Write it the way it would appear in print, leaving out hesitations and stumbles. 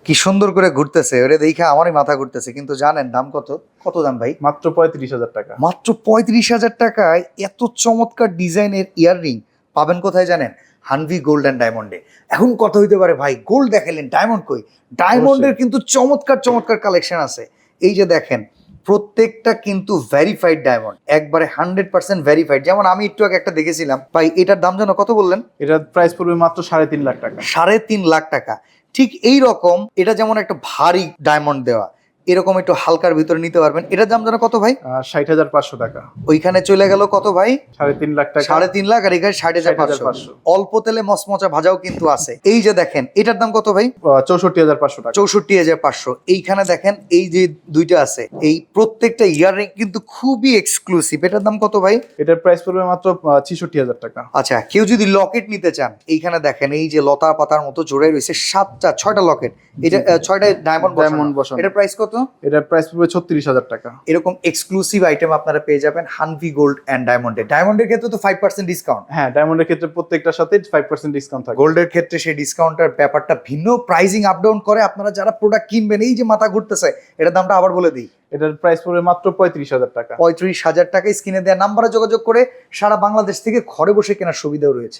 কি সুন্দর করে ঘুরতেছে, ওরে দেখে আমারই মাথা ঘুরতেছে। কিন্তু জানেন দাম কত? কত দাম ভাই? মাত্র 35,000 টাকা। মাত্র 35,000 টাকায় এত চমৎকার ডিজাইনের ইয়াররিং পাবেন কোথায় জানেন? হানভি গোল্ড অ্যান্ড ডায়মন্ডে। এখন কথা হইতে পারে ভাই গোল্ড দেখালেন, ডায়মন্ড কই? ডায়মন্ডের কিন্তু চমৎকার চমৎকার কালেকশন আছে। এই যে দেখেন, প্রত্যেকটা কিন্তু ভেরিফাইড ডায়মন্ড, একবারে 100% ভেরিফাইড। যেমন আমি একটু আগে একটা দেখেছিলাম ভাই, এটার দাম যেন কত বললেন? এটার প্রাইস পড়বে মাত্র 3.5 লাখ টাকা। 3.5 লাখ টাকা। ঠিক এই রকম এটা যেমন একটা ভারী ডায়মন্ড দেওয়া, এরকম একটু হালকার ভিতরে নিতে পারবেন। এটার দাম যেন কত ভাই? 60,500 টাকা। ওইখানে চলে গেল কত ভাই? 3.5 লাখ টাকা। 3.5 লাখ, আর এখানে 60,500। 60,500। অল্প তেলে মচমচা ভাজাও কিন্তু আছে। এই যে দেখেন, এটার দাম কত ভাই? 64,500 টাকা। 64,500। এইখানে দেখেন এই যে দুইটা আছে, এই প্রত্যেকটা ইয়াররিং কিন্তু খুবই এক্সক্লুসিভ। এটার দাম কত ভাই? এটার প্রাইস পড়বে মাত্র 66,000 টাকা। আচ্ছা, কেউ যদি লকেট নিতে চান, এইখানে দেখেন এই যে লতা পাতার মতো জোড়ায় রয়েছে 6টা লকেট। এটা 6টা ডায়মন্ড Diamond বসানো। এটার প্রাইস কত? এটার প্রাইস পড়বে 36,000 টাকা। এরকম এক্সক্লুসিভ আইটেম আপনারা পেয়ে যাবেন হানভি গোল্ড অ্যান্ড ডায়মন্ডে। ডায়মন্ডের ক্ষেত্রে তো 5% ডিসকাউন্ট, হ্যাঁ, ডায়মন্ডের ক্ষেত্রে প্রত্যেকটার সাথে 5% ডিসকাউন্ট থাকে। গোল্ডের ক্ষেত্রে সেই ডিসকাউন্টের ব্যাপারটা ভিন্ন। প্রাইজিং আপ ডাউন করে। আপনারা যারা প্রোডাক্ট কিনবেন, এই যে মাথা ঘুরতেছে, এটার দামটা আবার বলে দিই, এটার প্রাইস পড়বে মাত্র 35,000 টাকা। 35,000 টাকা। স্ক্রিনে দেওয়া নাম্বারে যোগাযোগ করে সারা বাংলাদেশ থেকে ঘরে বসে কেনার সুবিধাও রয়েছে।